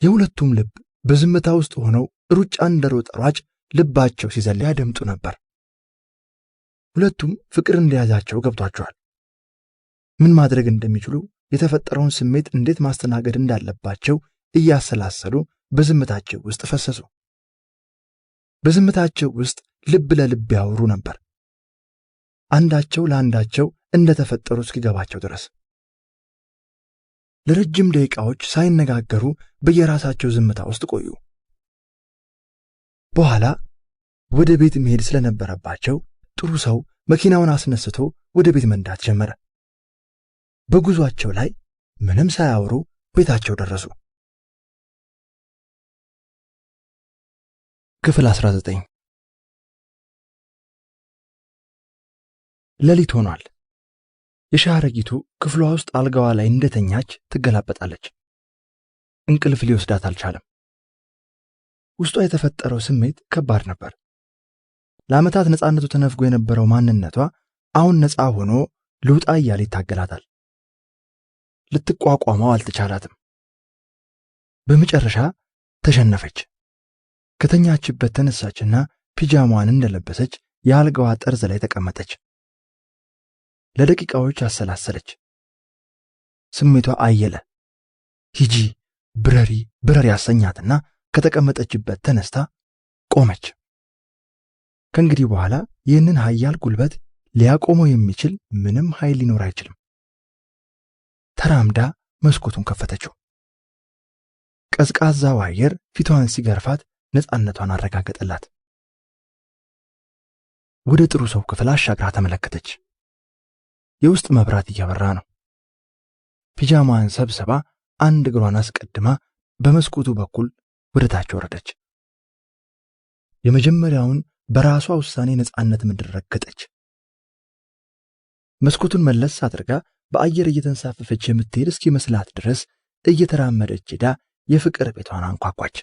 የሁለቱም ልብ በዝምታ ውስጥ ሆነው ሩጫ እንደሮጠ ሯጭ ልባቸው ሲዘል ያደምጡ ነበር። ሁለቱም ፍቅር እንደያዛቸው ገብቷቸዋል። ምን ማድረግ እንደሚችሉ፣ የተፈጠረውን ስሜት እንዴት ማስተናገድ እንዳለባቸው እያሰላሰሉ በዝምታቸው ውስጥ ፈሰሱ። በዝምታቸው ውስጥ ልብ ለልብ ያወሩ ነበር፣ አንዳቸው ለአንዳቸው እንደተፈጠሩ እስኪገባቸው ድረስ። ለረጅም ደቂቃዎች ሳይነጋገሩ በየራሳቸው ዝምታ ውስጥ ቆዩ። በኋላ ወደ ቤት መሄድ ስለነበረባቸው ጥሩ ሰው መኪናውን አስነስቶ ወደ ቤት መንዳት ጀመረ። በጉዟቸው ላይ ምንም ሳያወሩ ቤታቸው ደረሱ። ክፍል 19 ሌሊት ሆኗል። የሻረጊቱ ክፍሏ ውስጥ አልጋዋ ላይ እንደተኛች ትገላበጣለች። እንቅልፍ ሊወስዳት አልቻለም። ውስጧ የተፈጠረው ስሜት ከባድ ነበር። ለዓመታት ነፃነቱ ተነፍጎ የነበረው ማንነቷ አሁን ነፃ ሆኖ ልውጣ እያለ ይታገላታል። ልትቋቋመው አልተቻላትም። በመጨረሻ ተሸነፈች። ከተኛችበት ተነሳችና ፒጃማዋን እንደለበሰች የአልጋዋ ጠርዝ ላይ ተቀመጠች። ለደቂቃዎች አሰላሰለች። ስሜቷ አየለ። ሂጂ፣ ብረሪ ያሰኛትና ከተቀመጠችበት ተነስታ ቆመች። ከእንግዲህ በኋላ ይህንን ኃያል ጉልበት ሊያቆመው የሚችል ምንም ኃይል ሊኖር አይችልም። ተራምዳ መስኮቱን ከፈተችው። ቀዝቃዛው አየር ፊቷን ሲገርፋት ነፃነቷን አረጋገጠላት። ወደ ጥሩ ሰው ክፍል አሻግራ ተመለከተች። የውስጥ መብራት እያበራ ነው። ፒጃማዋን ሰብስባ አንድ እግሯን አስቀድማ በመስኮቱ በኩል ወደ ታች ወረደች። የመጀመሪያውን በራሷ ውሳኔ ነፃነት ምድር ረገጠች። መስኮቱን መለስ አድርጋ በአየር እየተንሳፈፈች የምትሄድ እስኪመስላት ድረስ እየተራመደች ሄዳ የፍቅር ቤቷን አንኳኳች።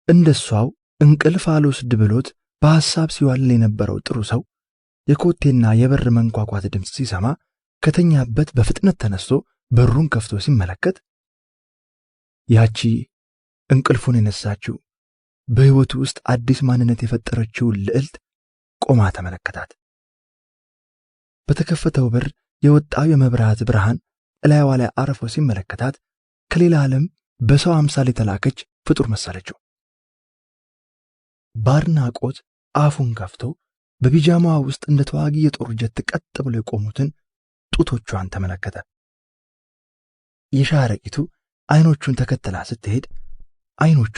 እንደሷው እንቅልፍ አልወስድ ብሎት በሐሳብ ሲዋልል የነበረው ጥሩ ሰው የኮቴና የበር መንኳኳት ድምፅ ሲሰማ ከተኛበት በፍጥነት ተነስቶ በሩን ከፍቶ ሲመለከት ያቺ እንቅልፉን የነሳችው በሕይወቱ ውስጥ አዲስ ማንነት የፈጠረችውን ልዕልት ቆማ ተመለከታት። በተከፈተው በር የወጣው የመብራት ብርሃን እላይዋ ላይ አርፎ ሲመለከታት ከሌላ ዓለም በሰው አምሳል የተላከች ፍጡር መሰለችው። ባድናቆት አፉን ከፍቶ በቢጃማዋ ውስጥ እንደ ተዋጊ የጦር ጀት ቀጥ ብሎ የቆሙትን ጡቶቿን ተመለከተ። የሻረቂቱ አይኖቹን ተከትላ ስትሄድ አይኖቹ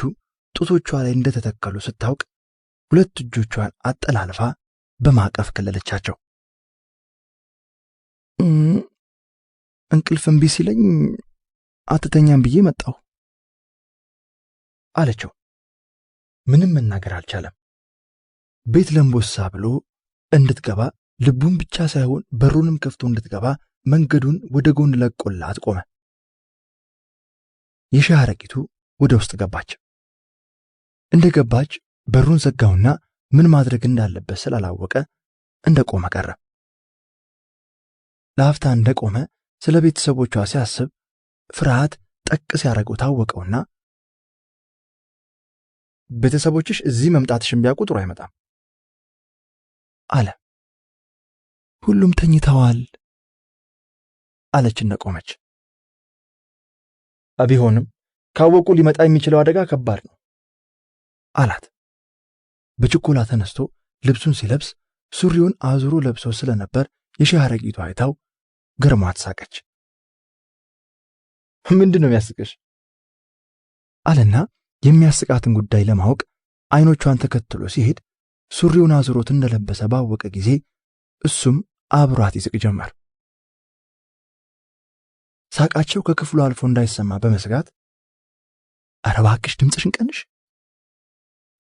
ጡቶቿ ላይ እንደተተከሉ ስታውቅ ሁለት እጆቿን አጠላልፋ በማቀፍ ከለለቻቸው። እንቅልፍ እምቢ ሲለኝ አትተኛም ብዬ መጣሁ አለችው። ምንም መናገር አልቻለም። ቤት ለምቦሳ ብሎ እንድትገባ ልቡን ብቻ ሳይሆን በሩንም ከፍቶ እንድትገባ መንገዱን ወደ ጎን ለቆላት ቆመ። የሻረቂቱ ወደ ውስጥ ገባች። እንደገባች በሩን ዘጋውና ምን ማድረግ እንዳለበት ስላላወቀ እንደቆመ ቀረ። ለአፍታ እንደቆመ ስለ ቤተሰቦቿ ሲያስብ ፍርሃት ጠቅ ሲያረገው ታወቀውና ቤተሰቦችሽ እዚህ መምጣትሽን ቢያውቁ ጥሩ አይመጣም አለ። ሁሉም ተኝተዋል አለች እንደቆመች። ቢሆንም ካወቁ ሊመጣ የሚችለው አደጋ ከባድ ነው አላት። በችኮላ ተነስቶ ልብሱን ሲለብስ ሱሪውን አዙሮ ለብሶ ስለነበር የሻረቂቱ አይታው ገርሟት ሳቀች። ምንድነው የሚያስቅሽ አለና የሚያስቃትን ጉዳይ ለማወቅ አይኖቿን ተከትሎ ሲሄድ ሱሪውን አዙሮት እንደለበሰ ባወቀ ጊዜ እሱም አብሯት ይስቅ ጀመር። ሳቃቸው ከክፍሉ አልፎ እንዳይሰማ በመስጋት ኧረ እባክሽ ድምፅሽን ቀንሽ።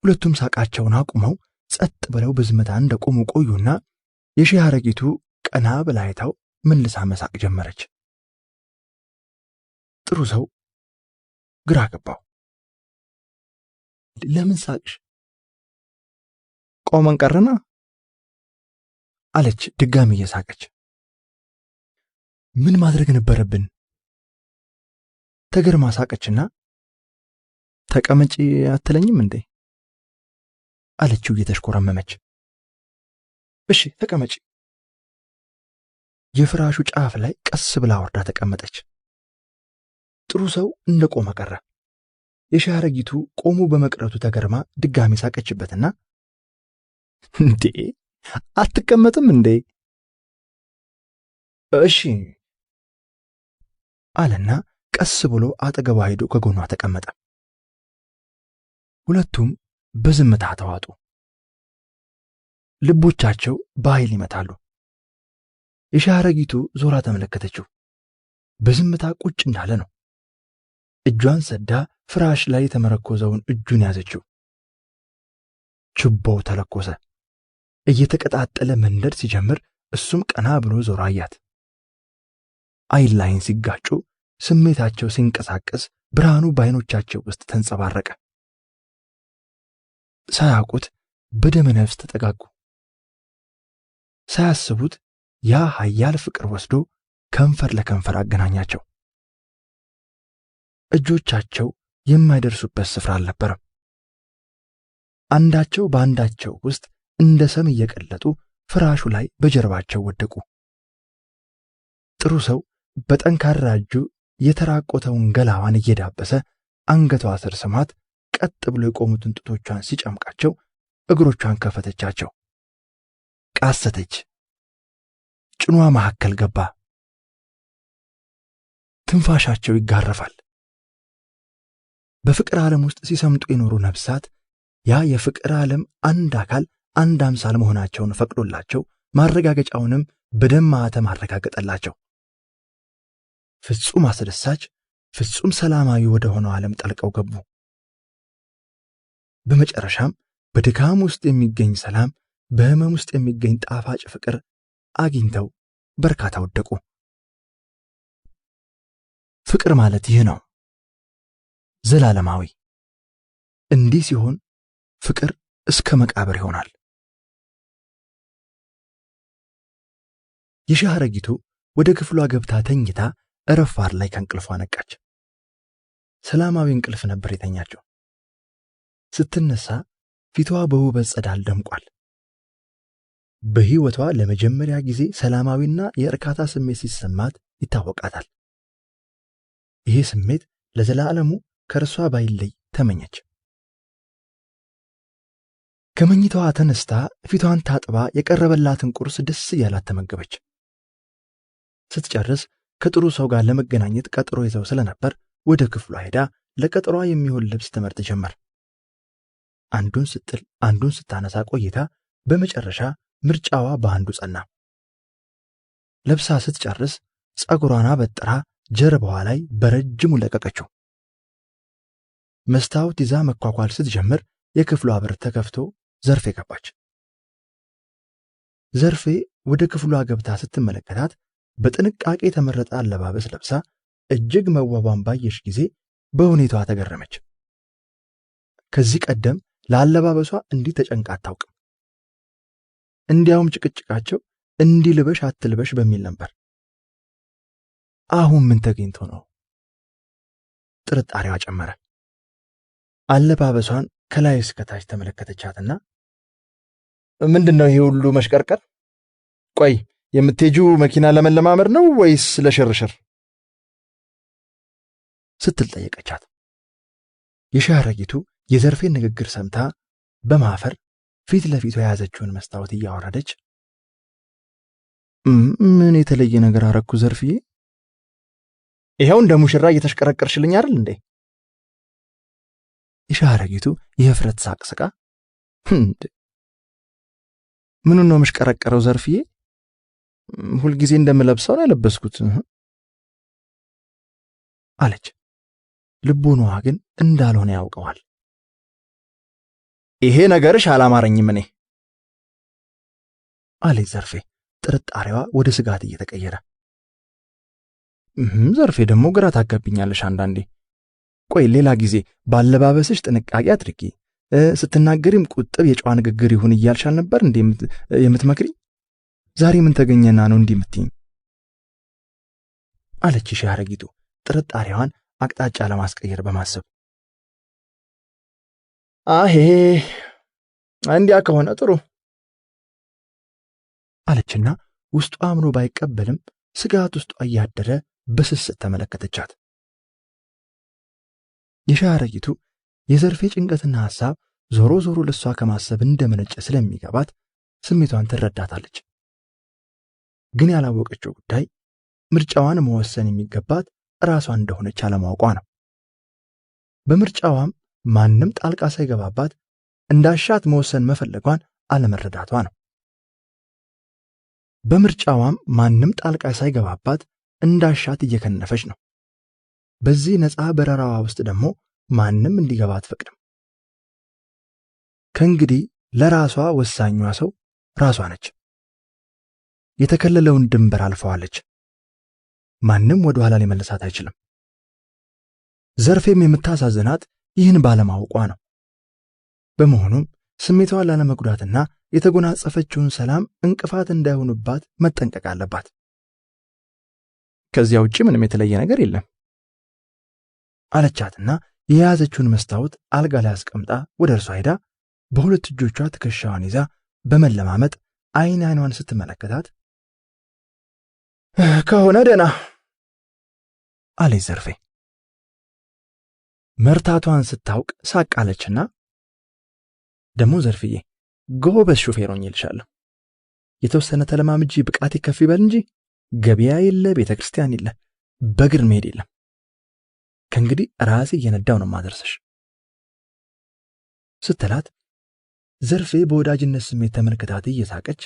ሁለቱም ሳቃቸውን አቁመው ጸጥ ብለው በዝምታ እንደቆሙ ቆዩና የሻረቂቱ ቀና ብላ አይታው መልሳ መሳቅ ጀመረች። ጥሩ ሰው ግራ ገባው። ለምን ሳቅሽ? ቆመን ቀረና አለች ድጋሚ እየሳቀች። ምን ማድረግ ነበረብን? ተገርማ ሳቀችና ተቀመጪ አትለኝም እንዴ? አለችው እየተሽኮረመመች። እሺ ተቀመጪ። የፍራሹ ጫፍ ላይ ቀስ ብላ ወርዳ ተቀመጠች። ጥሩ ሰው እንደቆመ ቀረ። የሻረጊቱ ቆሞ በመቅረቱ ተገርማ ድጋሚ ሳቀችበትና እንዴ አትቀመጥም እንዴ? እሺ አለና ቀስ ብሎ አጠገቧ ሄዶ ከጎኗ ተቀመጠ። ሁለቱም በዝምታ ተዋጡ። ልቦቻቸው በኃይል ይመታሉ። የሻረጊቱ ዞራ ተመለከተችው። በዝምታ ቁጭ እንዳለ ነው። እጇን ሰዳ ፍራሽ ላይ የተመረኮዘውን እጁን ያዘችው። ችቦው ተለኮሰ። እየተቀጣጠለ መንደድ ሲጀምር እሱም ቀና ብሎ ዞራ አያት። አይን ላይን ሲጋጩ ስሜታቸው ሲንቀሳቀስ ብርሃኑ በዓይኖቻቸው ውስጥ ተንጸባረቀ። ሳያውቁት በደመ ነፍስ ተጠጋጉ። ሳያስቡት ያ ኃያል ፍቅር ወስዶ ከንፈር ለከንፈር አገናኛቸው። እጆቻቸው የማይደርሱበት ስፍራ አልነበረም። አንዳቸው በአንዳቸው ውስጥ እንደ ሰም እየቀለጡ ፍራሹ ላይ በጀርባቸው ወደቁ። ጥሩ ሰው በጠንካራ እጁ የተራቆተውን ገላዋን እየዳበሰ አንገቷ ስር ስማት ቀጥ ብሎ የቆሙትን ጡቶቿን ሲጨምቃቸው እግሮቿን ከፈተቻቸው። ቃሰተች። ጭኗ መካከል ገባ። ትንፋሻቸው ይጋረፋል። በፍቅር ዓለም ውስጥ ሲሰምጡ የኖሩ ነፍሳት ያ የፍቅር ዓለም አንድ አካል አንድ አምሳል መሆናቸውን ፈቅዶላቸው ማረጋገጫውንም በደም ማኅተም አረጋገጠላቸው። ፍጹም አስደሳች፣ ፍጹም ሰላማዊ ወደ ሆነው ዓለም ጠልቀው ገቡ። በመጨረሻም በድካም ውስጥ የሚገኝ ሰላም፣ በሕመም ውስጥ የሚገኝ ጣፋጭ ፍቅር አግኝተው በርካታ ወደቁ። ፍቅር ማለት ይህ ነው፣ ዘላለማዊ። እንዲህ ሲሆን ፍቅር እስከ መቃብር ይሆናል። የሻረጊቱ ወደ ክፍሏ ገብታ ተኝታ ረፋድ ላይ ከእንቅልፏ ነቃች። ሰላማዊ እንቅልፍ ነበር የተኛቸው። ስትነሳ ፊቷ በውበት ጸዳል ደምቋል። በሕይወቷ ለመጀመሪያ ጊዜ ሰላማዊና የእርካታ ስሜት ሲሰማት ይታወቃታል። ይሄ ስሜት ለዘላለሙ ከእርሷ ባይለይ ተመኘች። ከመኝታዋ ተነስታ ፊቷን ታጥባ የቀረበላትን ቁርስ ደስ እያላት ተመገበች። ስትጨርስ ከጥሩ ሰው ጋር ለመገናኘት ቀጠሮ ይዘው ስለነበር ወደ ክፍሏ ሄዳ ለቀጠሯ የሚሆን ልብስ ትመርጥ ጀመር። አንዱን ስትል አንዱን ስታነሳ ቆይታ በመጨረሻ ምርጫዋ በአንዱ ጸና። ለብሳ ስትጨርስ ጸጉሯን አበጥራ ጀርባዋ ላይ በረጅሙ ለቀቀችው። መስታወት ይዛ መኳኳል ስትጀምር የክፍሏ በር ተከፍቶ ዘርፌ ገባች። ዘርፌ ወደ ክፍሏ ገብታ ስትመለከታት በጥንቃቄ የተመረጠ አለባበስ ለብሳ እጅግ መዋቧን ባየሽ ጊዜ በሁኔታዋ ተገረመች። ከዚህ ቀደም ለአለባበሷ እንዲህ ተጨንቃ አታውቅም። እንዲያውም ጭቅጭቃቸው እንዲህ ልበሽ አትልበሽ በሚል ነበር። አሁን ምን ተገኝቶ ነው? ጥርጣሬዋ ጨመረ። አለባበሷን ከላይ እስከ ታች ተመለከተቻትና ምንድነው ይሄ ሁሉ መሽቀርቀር? ቆይ የምትሄጂው መኪና ለመለማመድ ነው ወይስ ለሽርሽር? ስትል ጠየቀቻት። የሻረጊቱ የዘርፌን ንግግር ሰምታ በማፈር ፊት ለፊቷ የያዘችውን መስታወት እያወረደች ምን የተለየ ነገር አረኩ ዘርፍዬ? ይሄው እንደ ሙሽራ እየተሽቀረቀርሽልኝ አይደል እንዴ? የሻረጊቱ የህፍረት ሳቅ ስቃ ምኑን ነው መሽቀረቀረው ዘርፍዬ? ሁልጊዜ እንደምለብሰው ነው ያለበስኩት አለች። ልቦኗ ግን እንዳልሆነ ያውቀዋል። ይሄ ነገርሽ አላማረኝም እኔ አለች ዘርፌ፣ ጥርጣሬዋ ወደ ስጋት እየተቀየረ። ዘርፌ ደግሞ ግራ ታጋብኛለሽ አንዳንዴ። ቆይ ሌላ ጊዜ ባለባበስሽ ጥንቃቄ አድርጊ፣ ስትናገሪም ቁጥብ የጨዋ ንግግር ይሁን እያልሽ አልነበር እንዴ የምትመክሪ? ዛሬ ምን ተገኘና ነው እንዲህ የምትይኝ? አለች ሻረጊቱ ጥርጣሬዋን አቅጣጫ ለማስቀየር በማሰብ። አሄ እንዲያ ከሆነ ጥሩ አለችና ውስጧ አምኖ ባይቀበልም ስጋት ውስጧ እያደረ በስስት ተመለከተቻት። የሻይ አረጊቱ የዘርፌ ጭንቀትና ሐሳብ ዞሮ ዞሮ ለሷ ከማሰብ እንደመነጨ ስለሚገባት ስሜቷን ትረዳታለች። ግን ያላወቀችው ጉዳይ ምርጫዋን መወሰን የሚገባት ራሷ እንደሆነች አለማወቋ ነው። በምርጫዋም ማንም ጣልቃ ሳይገባባት እንዳሻት መወሰን መፈለጓን አለመረዳቷ ነው። በምርጫዋም ማንም ጣልቃ ሳይገባባት እንዳሻት እየከነፈች ነው። በዚህ ነፃ በረራዋ ውስጥ ደግሞ ማንም እንዲገባ አትፈቅድም። ከእንግዲህ ለራሷ ወሳኟ ሰው ራሷ ነች። የተከለለውን ድንበር አልፈዋለች። ማንም ወደ ኋላ ሊመልሳት አይችልም። ዘርፌም የምታሳዝናት ይህን ባለማወቋ ነው። በመሆኑም ስሜቷን ላለመጉዳትና የተጎናጸፈችውን ሰላም እንቅፋት እንዳይሆኑባት መጠንቀቅ አለባት። ከዚያ ውጪ ምንም የተለየ ነገር የለም አለቻትና የያዘችውን መስታወት አልጋ ላይ አስቀምጣ ወደ እርሷ ሄዳ በሁለት እጆቿ ትከሻዋን ይዛ በመለማመጥ አይን አይኗን ስትመለከታት ከሆነ ደህና አለች ዘርፌ። መርታቷን ስታውቅ ሳቃለችና ደግሞ ዘርፍዬ ጎበዝ ሹፌር ሆኜልሻለሁ። የተወሰነ ተለማምጂ ብቃቴ ከፍ ይበል እንጂ ገበያ የለ ቤተ ክርስቲያን የለ በእግር መሄድ የለም። ከእንግዲህ ራሴ እየነዳው ነው ማደርስሽ ስትላት ዘርፌ በወዳጅነት ስሜት ተመልክታት እየሳቀች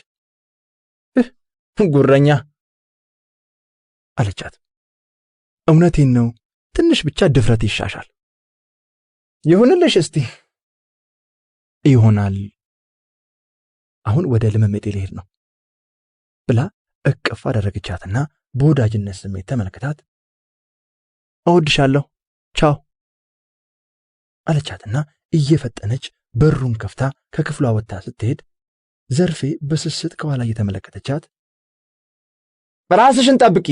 ጉረኛ አለቻት። እውነቴን ነው፣ ትንሽ ብቻ ድፍረት ይሻሻል። ይሁንልሽ እስቲ። ይሆናል፣ አሁን ወደ ልምምጤ ልሄድ ነው ብላ እቅፍ አደረገቻትና በወዳጅነት ስሜት ተመልክታት እወድሻለሁ ቻው አለቻትና እየፈጠነች በሩን ከፍታ ከክፍሏ ወጥታ ስትሄድ ዘርፌ በስስት ከኋላ እየተመለከተቻት ራስሽን ጠብቂ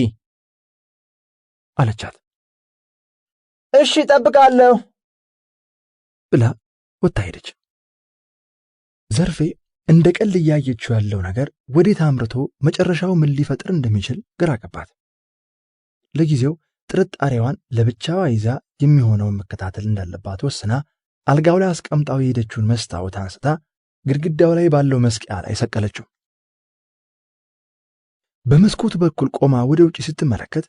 አለቻት። እሺ ጠብቃለሁ ብላ ወጥታ ሄደች። ዘርፌ እንደ ቀል እያየችው ያለው ነገር ወዴት አምርቶ መጨረሻው ምን ሊፈጥር እንደሚችል ግራ ገባት። ለጊዜው ጥርጣሬዋን ለብቻዋ ይዛ የሚሆነውን መከታተል እንዳለባት ወስና አልጋው ላይ አስቀምጣው የሄደችውን መስታወት አንስታ ግድግዳው ላይ ባለው መስቂያ ላይ ሰቀለችው። በመስኮቱ በኩል ቆማ ወደ ውጪ ስትመለከት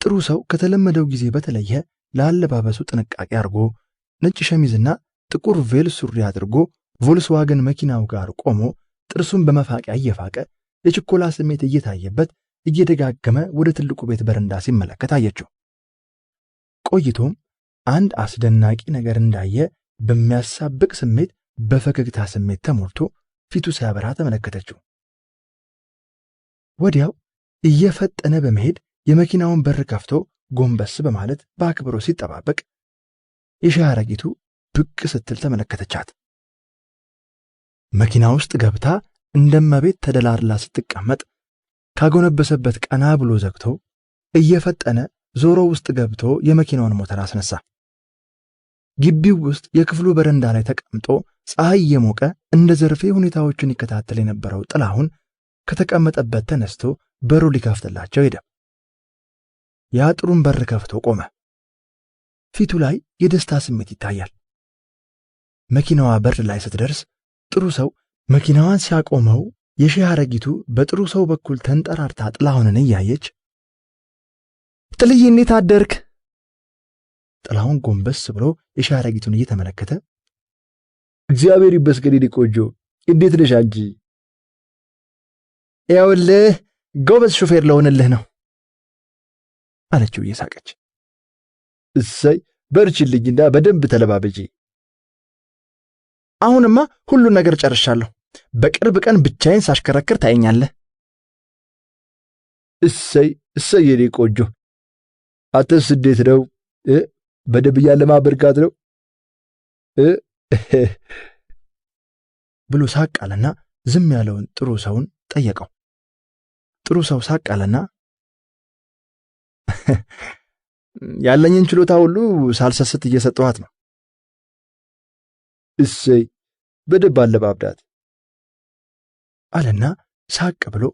ጥሩ ሰው ከተለመደው ጊዜ በተለየ ለአለባበሱ ጥንቃቄ አድርጎ ነጭ ሸሚዝና ጥቁር ቬል ሱሪ አድርጎ ቮልስዋገን መኪናው ጋር ቆሞ ጥርሱን በመፋቂያ እየፋቀ የችኮላ ስሜት እየታየበት እየደጋገመ ወደ ትልቁ ቤት በረንዳ ሲመለከት አየችው። ቆይቶም አንድ አስደናቂ ነገር እንዳየ በሚያሳብቅ ስሜት በፈገግታ ስሜት ተሞልቶ ፊቱ ሲያበራ ተመለከተችው። ወዲያው እየፈጠነ በመሄድ የመኪናውን በር ከፍቶ ጎንበስ በማለት በአክብሮ ሲጠባበቅ የሻይ አረጊቱ ብቅ ስትል ተመለከተቻት። መኪና ውስጥ ገብታ እንደመቤት ተደላርላ ስትቀመጥ ካጎነበሰበት ቀና ብሎ ዘግቶ እየፈጠነ ዞሮ ውስጥ ገብቶ የመኪናውን ሞተር አስነሳ። ግቢው ውስጥ የክፍሉ በረንዳ ላይ ተቀምጦ ፀሐይ እየሞቀ እንደ ዘርፌ ሁኔታዎችን ይከታተል የነበረው ጥላሁን ከተቀመጠበት ተነስቶ በሩ ሊከፍትላቸው ሄደ። የአጥሩን በር ከፍቶ ቆመ። ፊቱ ላይ የደስታ ስሜት ይታያል። መኪናዋ በር ላይ ስትደርስ ጥሩ ሰው መኪናዋን ሲያቆመው የሻይ አረጊቱ በጥሩ ሰው በኩል ተንጠራርታ ጥላሁንን እያየች ጥልዬ እንዴት አደርክ? ጥላሁን ጎንበስ ብሎ የሻይ አረጊቱን እየተመለከተ እግዚአብሔር ይመስገን የኔ ቆንጆ እንዴት ነሽ አንቺ? ያውልህ ጎበዝ ሹፌር ለሆነልህ ነው አለችው እየሳቀች። እሰይ በርችልኝና በደንብ ተለባበጂ። አሁንማ ሁሉን ነገር ጨርሻለሁ። በቅርብ ቀን ብቻዬን ሳሽከረክር ታየኛለህ። እሰይ እሰይ የኔ ቆንጆ። አተስ እንዴት ነው? በደንብ ያለማበርካት ነው ብሎ ሳቅ አለና ዝም ያለውን ጥሩ ሰውን ጠየቀው። ጥሩ ሰው ሳቅ አለና ያለኝን ችሎታ ሁሉ ሳልሰስት እየሰጠኋት ነው እሰይ በደንብ አለባብዳት አለና ሳቅ ብሎ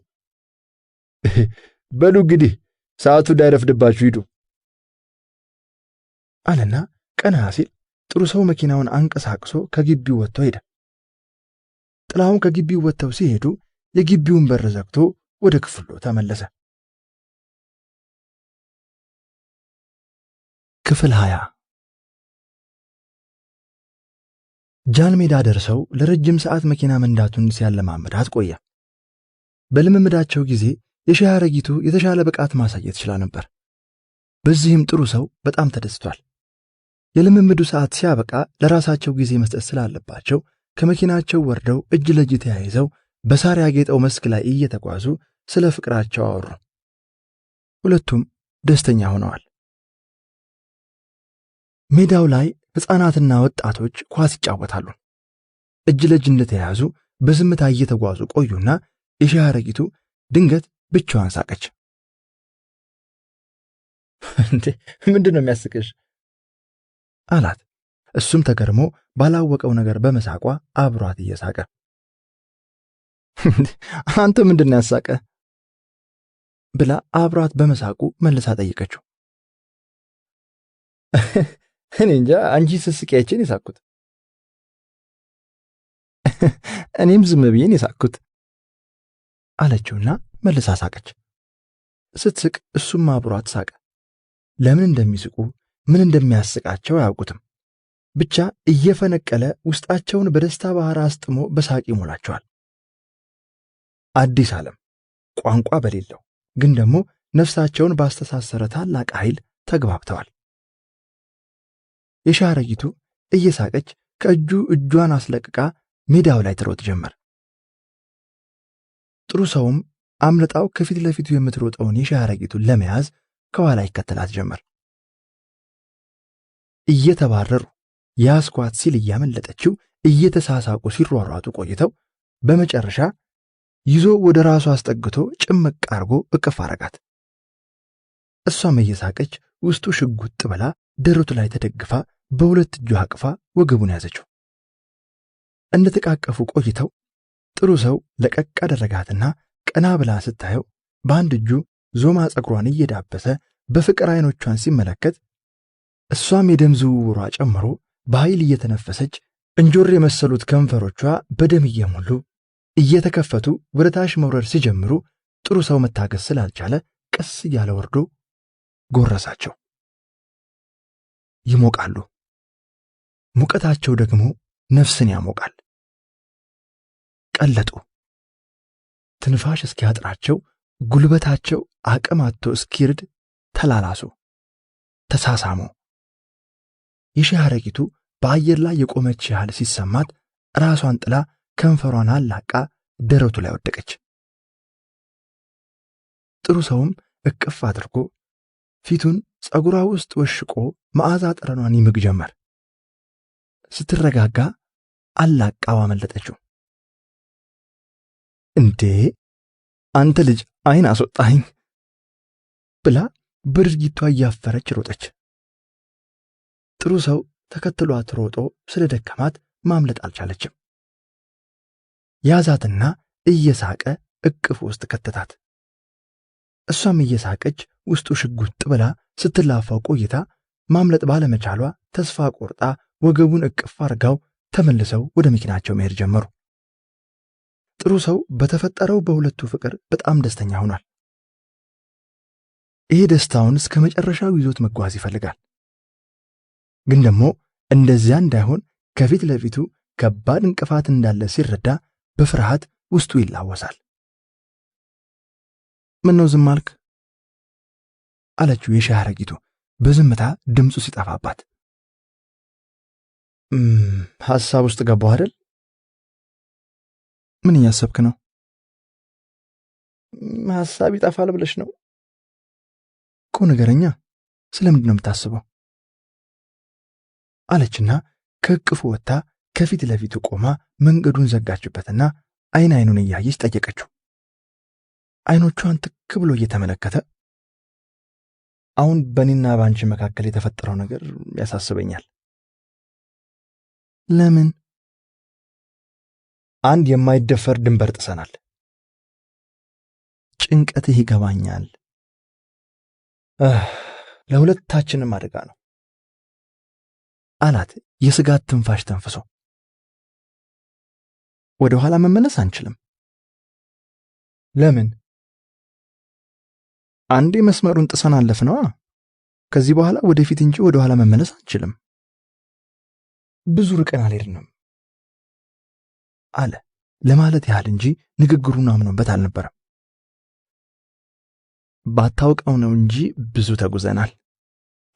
በሉ እንግዲህ ሰዓቱ እንዳይረፍድባችሁ ሂዱ አለና ቀና ሲል ጥሩ ሰው መኪናውን አንቀሳቅሶ ከግቢው ወጥቶ ሄደ። ጥላሁን ከግቢው ወጥተው ሲሄዱ የግቢውን በር ዘግቶ ወደ ክፍሉ ተመለሰ። ክፍል 20 ጃን ሜዳ ደርሰው ለረጅም ሰዓት መኪና መንዳቱን ሲያለማመዳት ቆየ። በልምምዳቸው ጊዜ የሻህ አረጊቱ የተሻለ ብቃት ማሳየት ይችላ ነበር። በዚህም ጥሩ ሰው በጣም ተደስቷል። የልምምዱ ሰዓት ሲያበቃ ለራሳቸው ጊዜ መስጠት ስላለባቸው ከመኪናቸው ወርደው እጅ ለእጅ ተያይዘው በሳር ያጌጠው መስክ ላይ እየተጓዙ ስለ ፍቅራቸው አወሩ። ሁለቱም ደስተኛ ሆነዋል። ሜዳው ላይ ሕፃናትና ወጣቶች ኳስ ይጫወታሉ። እጅ ለእጅ እንደተያዙ በዝምታ እየተጓዙ ቆዩና የሻህ አረጊቱ ድንገት ብቻዋን ሳቀች። እንዴ ምንድነው የሚያስቅሽ? አላት። እሱም ተገርሞ ባላወቀው ነገር በመሳቋ አብሯት እየሳቀ አንተ ምንድነው ያሳቀ? ብላ አብሯት በመሳቁ መልሳ ጠየቀችው። እኔ እንጃ አንቺ ስስቂያችን የሳኩት እኔም ዝም ብዬን የሳኩት አለችውና መልሳ ሳቀች። ስትስቅ እሱም አብሯት ሳቀ። ለምን እንደሚስቁ ምን እንደሚያስቃቸው አያውቁትም። ብቻ እየፈነቀለ ውስጣቸውን በደስታ ባህር አስጥሞ በሳቅ ይሞላቸዋል። አዲስ ዓለም ቋንቋ በሌለው ግን ደግሞ ነፍሳቸውን ባስተሳሰረ ታላቅ ኃይል ተግባብተዋል። የሻህ አረጊቱ እየሳቀች ከእጁ እጇን አስለቅቃ ሜዳው ላይ ትሮጥ ጀመር። ጥሩ ሰውም አምልጣው ከፊት ለፊቱ የምትሮጠውን የሻህ አረጊቱን ለመያዝ ከኋላ ይከተላት ጀመር። እየተባረሩ ያስኳት ሲል እያመለጠችው እየተሳሳቁ ሲሯሯጡ ቆይተው በመጨረሻ ይዞ ወደ ራሱ አስጠግቶ ጭምቅ አርጎ እቅፍ አረጋት። እሷም እየሳቀች ውስጡ ሽጉጥ ብላ ደረቱ ላይ ተደግፋ በሁለት እጇ አቅፋ ወገቡን ያዘችው። እንደተቃቀፉ ቆይተው ጥሩ ሰው ለቀቅ አደረጋትና ቀና ብላ ስታየው በአንድ እጁ ዞማ ጸጉሯን እየዳበሰ በፍቅር አይኖቿን ሲመለከት እሷም የደም ዝውውሯ ጨምሮ በኃይል እየተነፈሰች እንጆር የመሰሉት ከንፈሮቿ በደም እየሞሉ እየተከፈቱ ወደ ታች መውረድ ሲጀምሩ ጥሩ ሰው መታገስ ስላልቻለ ቀስ እያለ ወርዶ ጎረሳቸው። ይሞቃሉ። ሙቀታቸው ደግሞ ነፍስን ያሞቃል። ቀለጡ። ትንፋሽ እስኪያጥራቸው ጉልበታቸው አቅም አጥቶ እስኪርድ ተላላሱ፣ ተሳሳሙ። የሻህ አረጊቱ በአየር ላይ የቆመች ያህል ሲሰማት ራሷን ጥላ ከንፈሯን አላቃ ደረቱ ላይ ወደቀች። ጥሩ ሰውም እቅፍ አድርጎ ፊቱን ጸጉሯ ውስጥ ወሽቆ መዓዛ ጠረኗን ይምግ ጀመር። ስትረጋጋ አላቃው አመለጠችው። እንዴ አንተ ልጅ አይን አስወጣኝ ብላ በድርጊቷ እያፈረች ሮጠች። ጥሩ ሰው ተከትሏት ሮጦ ስለደከማት ማምለጥ አልቻለችም። ያዛትና እየሳቀ እቅፍ ውስጥ ከተታት። እሷም እየሳቀች ውስጡ ሽጉጥ ብላ ስትላፋው ቆይታ ማምለጥ ባለመቻሏ ተስፋ ቆርጣ ወገቡን እቅፍ አርጋው ተመልሰው ወደ መኪናቸው መሄድ ጀመሩ። ጥሩ ሰው በተፈጠረው በሁለቱ ፍቅር በጣም ደስተኛ ሆኗል። ይሄ ደስታውን እስከ መጨረሻው ይዞት መጓዝ ይፈልጋል። ግን ደግሞ እንደዚያ እንዳይሆን ከፊት ለፊቱ ከባድ እንቅፋት እንዳለ ሲረዳ በፍርሃት ውስጡ ይላወሳል። ምን ነው ዝም አልክ? አለችው የሻህ አረጊቱ በዝምታ ድምፁ ሲጠፋባት። ሐሳብ ውስጥ ገባሁ አይደል? ምን እያሰብክ ነው? ሐሳብ ይጠፋል ብለሽ ነው? እኮ ነገረኛ፣ ስለምንድን ነው የምታስበው? አለችና ከእቅፉ ወጥታ ከፊት ለፊቱ ቆማ መንገዱን ዘጋችበትና አይን አይኑን እያየች ጠየቀችው። አይኖቿን ትክ ብሎ እየተመለከተ አሁን በእኔና በአንቺ መካከል የተፈጠረው ነገር ያሳስበኛል። ለምን? አንድ የማይደፈር ድንበር ጥሰናል። ጭንቀትህ ይገባኛል። ለሁለታችንም አደጋ ነው አላት የስጋት ትንፋሽ ተንፍሶ። ወደ ኋላ መመለስ አንችልም። ለምን? አንዴ መስመሩን ጥሰን አለፍነዋ። ከዚህ በኋላ ወደፊት እንጂ ወደ ኋላ መመለስ አንችልም። ብዙ ርቀን አልሄድንም አለ ለማለት ያህል እንጂ ንግግሩን አምኖበት አልነበረም። ባታውቀው ነው እንጂ ብዙ ተጉዘናል።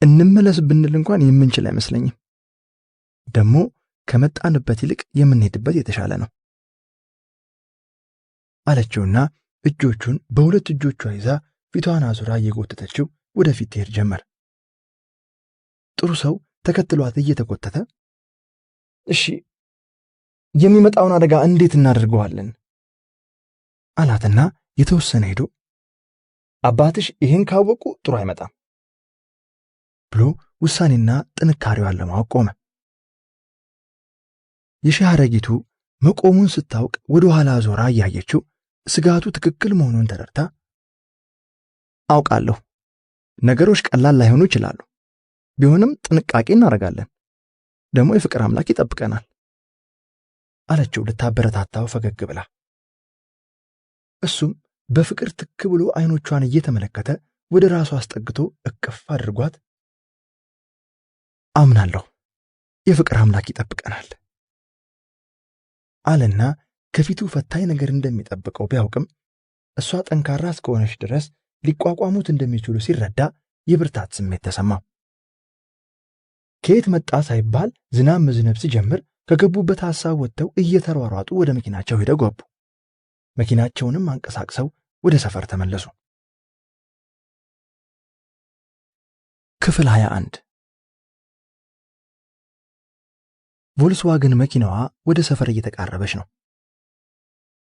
እንመለስ ብንል እንኳን የምንችል አይመስለኝም። ደግሞ ከመጣንበት ይልቅ የምንሄድበት የተሻለ ነው አለችውና እጆቹን በሁለት እጆቿ ይዛ ፊቷን አዙራ እየጎተተችው ወደፊት ትሄድ ጀመር። ጥሩ ሰው ተከትሏት እየተጎተተ እሺ የሚመጣውን አደጋ እንዴት እናደርገዋለን አላትና የተወሰነ ሄዶ አባትሽ ይህን ካወቁ ጥሩ አይመጣም ብሎ ውሳኔና ጥንካሬዋን ለማወቅ ቆመ። የሻረጊቱ መቆሙን ስታውቅ ወደ ኋላ ዞራ እያየችው ስጋቱ ትክክል መሆኑን ተረድታ አውቃለሁ፣ ነገሮች ቀላል ላይሆኑ ይችላሉ፣ ቢሆንም ጥንቃቄ እናደርጋለን፣ ደግሞ የፍቅር አምላክ ይጠብቀናል አለችው ልታበረታታው ፈገግ ብላ። እሱም በፍቅር ትክ ብሎ አይኖቿን እየተመለከተ ወደ ራሱ አስጠግቶ እቅፍ አድርጓት አምናለሁ፣ የፍቅር አምላክ ይጠብቀናል አለና ከፊቱ ፈታኝ ነገር እንደሚጠብቀው ቢያውቅም እሷ ጠንካራ እስከሆነች ድረስ ሊቋቋሙት እንደሚችሉ ሲረዳ የብርታት ስሜት ተሰማው። ከየት መጣ ሳይባል ዝናብ መዝነብ ሲጀምር ከገቡበት ሐሳብ ወጥተው እየተሯሯጡ ወደ መኪናቸው ሄደው ገቡ። መኪናቸውንም አንቀሳቅሰው ወደ ሰፈር ተመለሱ። ክፍል 21 ቮልስዋገን መኪናዋ ወደ ሰፈር እየተቃረበች ነው።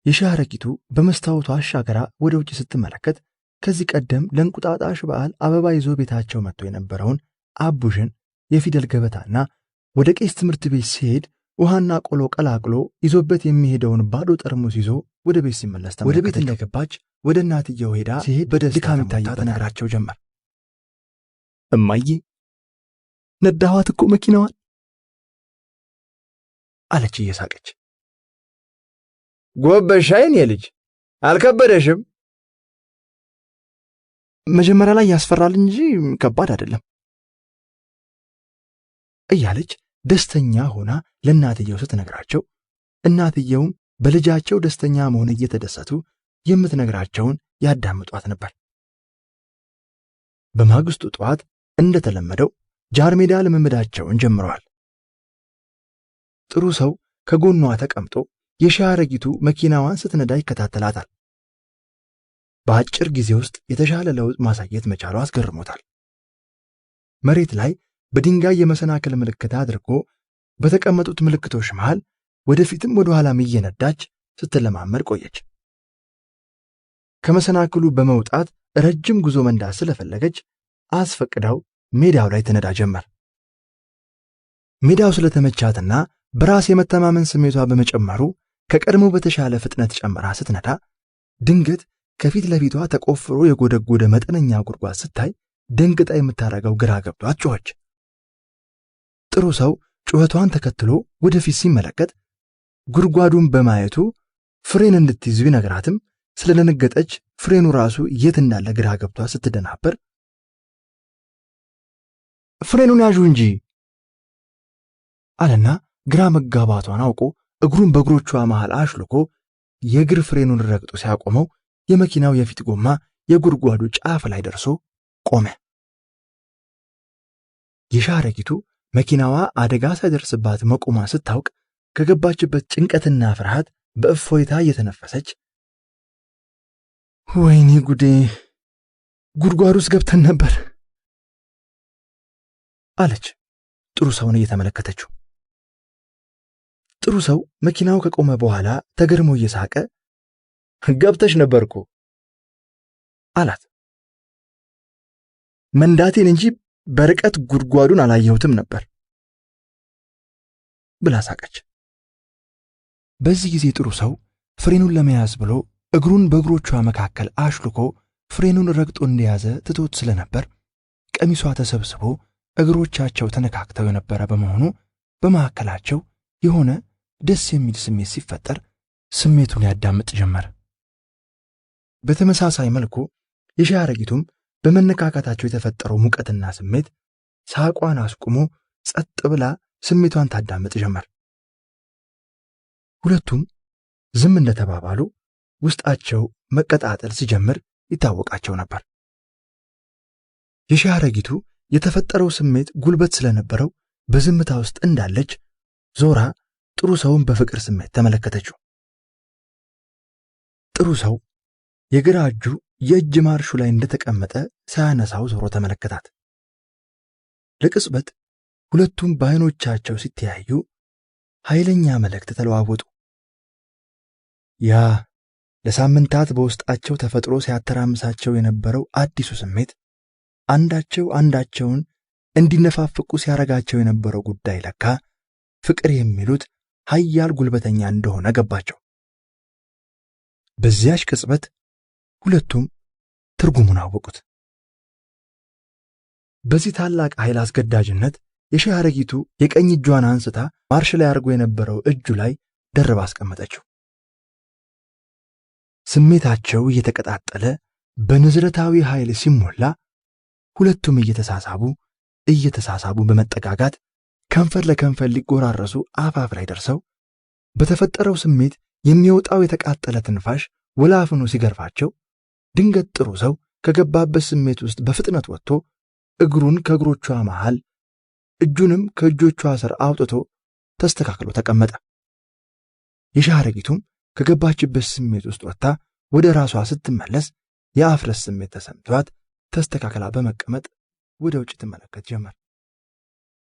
የሻረጊቱ በመስታወቷ አሻገራ ወደ ውጭ ስትመለከት ከዚህ ቀደም ለእንቁጣጣሽ በዓል አበባ ይዞ ቤታቸው መጥቶ የነበረውን አቡሽን የፊደል ገበታና ወደ ቄስ ትምህርት ቤት ሲሄድ ውሃና ቆሎ ቀላቅሎ ይዞበት የሚሄደውን ባዶ ጠርሙስ ይዞ ወደ ቤት ሲመለስ ተመለከተች። ወደ ቤት እንደገባች ወደ እናትየው ሄዳ ሲሄድ በደስታ ተነግራቸው ጀመር። እማዬ ነዳኋት እኮ መኪናዋን አለች እየሳቀች። ጎበሻይን የልጅ አልከበደሽም? መጀመሪያ ላይ ያስፈራል እንጂ ከባድ አይደለም እያለች ደስተኛ ሆና ለእናትየው ስትነግራቸው እናትየውም በልጃቸው ደስተኛ መሆን እየተደሰቱ የምትነግራቸውን ያዳምጧት ነበር። በማግስቱ ጠዋት እንደተለመደው ጃርሜዳ ልምምዳቸውን ጀምረዋል። ጥሩ ሰው ከጎኗ ተቀምጦ የሻረጊቱ መኪናዋን ስትነዳ ይከታተላታል። በአጭር ጊዜ ውስጥ የተሻለ ለውጥ ማሳየት መቻሉ አስገርሞታል። መሬት ላይ በድንጋይ የመሰናክል ምልክት አድርጎ በተቀመጡት ምልክቶች መሃል ወደፊትም ወደ ኋላም እየነዳች ስትለማመድ ቆየች። ከመሰናክሉ በመውጣት ረጅም ጉዞ መንዳት ስለፈለገች አስፈቅዳው ሜዳው ላይ ትነዳ ጀመር። ሜዳው ስለተመቻትና በራስ የመተማመን ስሜቷ በመጨመሩ ከቀድሞ በተሻለ ፍጥነት ጨምራ ስትነዳ ድንገት ከፊት ለፊቷ ተቆፍሮ የጎደጎደ መጠነኛ ጉድጓድ ስታይ ደንግጣ የምታረገው ግራ ገብቷት ጮኸች። ጥሩ ሰው ጩኸቷን ተከትሎ ወደፊት ሲመለከት ጉድጓዱን በማየቱ ፍሬን እንድትይዝ ቢነግራትም ስለደነገጠች ፍሬኑ ራሱ የት እንዳለ ግራ ገብቷት ስትደናበር ፍሬኑን ያዡ እንጂ አለና ግራ መጋባቷን አውቆ እግሩን በእግሮቿ መሃል አሽልኮ የእግር ፍሬኑን ረግጦ ሲያቆመው የመኪናው የፊት ጎማ የጉድጓዱ ጫፍ ላይ ደርሶ ቆመ። የሻረጊቱ መኪናዋ አደጋ ሳይደርስባት መቆሟን ስታውቅ ከገባችበት ጭንቀትና ፍርሃት በእፎይታ እየተነፈሰች ወይኔ ጉዴ፣ ጉድጓዱ ውስጥ ገብተን ነበር አለች ጥሩ ሰውን እየተመለከተችው። ጥሩ ሰው መኪናው ከቆመ በኋላ ተገርሞ እየሳቀ ገብተሽ ነበርኩ አላት። መንዳቴን እንጂ በርቀት ጉድጓዱን አላየሁትም ነበር ብላ ሳቀች። በዚህ ጊዜ ጥሩ ሰው ፍሬኑን ለመያዝ ብሎ እግሩን በእግሮቿ መካከል አሽልኮ ፍሬኑን ረግጦ እንደያዘ ትቶት ስለነበር ቀሚሷ ተሰብስቦ እግሮቻቸው ተነካክተው የነበረ በመሆኑ በመካከላቸው የሆነ ደስ የሚል ስሜት ሲፈጠር ስሜቱን ያዳምጥ ጀመር። በተመሳሳይ መልኩ የሻይ አረጊቱም በመነካካታቸው የተፈጠረው ሙቀትና ስሜት ሳቋን አስቁሞ ጸጥ ብላ ስሜቷን ታዳምጥ ጀመር። ሁለቱም ዝም እንደተባባሉ ውስጣቸው መቀጣጠል ሲጀምር ይታወቃቸው ነበር። የሻይ አረጊቱ የተፈጠረው ስሜት ጉልበት ስለነበረው በዝምታ ውስጥ እንዳለች ዞራ ጥሩ ሰውን በፍቅር ስሜት ተመለከተችው። ጥሩ ሰው የግራ እጁ የእጅ ማርሹ ላይ እንደተቀመጠ ሳያነሳው ዞሮ ተመለከታት። ለቅጽበት ሁለቱም በዓይኖቻቸው ሲተያዩ ኃይለኛ መልእክት ተለዋወጡ። ያ ለሳምንታት በውስጣቸው ተፈጥሮ ሲያተራምሳቸው የነበረው አዲሱ ስሜት አንዳቸው አንዳቸውን እንዲነፋፍቁ ሲያረጋቸው የነበረው ጉዳይ ለካ ፍቅር የሚሉት ኃያል ጉልበተኛ እንደሆነ ገባቸው። በዚያች ቅጽበት ሁለቱም ትርጉሙን አወቁት። በዚህ ታላቅ ኃይል አስገዳጅነት የሻይ አረጊቱ የቀኝ እጇን አንስታ ማርሽ ላይ አድርጎ የነበረው እጁ ላይ ደርባ አስቀመጠችው። ስሜታቸው እየተቀጣጠለ በንዝረታዊ ኃይል ሲሞላ ሁለቱም እየተሳሳቡ በመጠጋጋት ከንፈር ለከንፈር ሊጎራረሱ አፋፍ ላይ ደርሰው በተፈጠረው ስሜት የሚወጣው የተቃጠለ ትንፋሽ ወላፍኑ ሲገርፋቸው ድንገት ጥሩ ሰው ከገባበት ስሜት ውስጥ በፍጥነት ወጥቶ እግሩን ከእግሮቿ መሃል እጁንም ከእጆቿ ስር አውጥቶ ተስተካክሎ ተቀመጠ። የሻይ አረጊቱም ከገባችበት ስሜት ውስጥ ወጥታ ወደ ራሷ ስትመለስ የአፍረት ስሜት ተሰምቷት ተስተካክላ በመቀመጥ ወደ ውጭ ትመለከት ጀመር።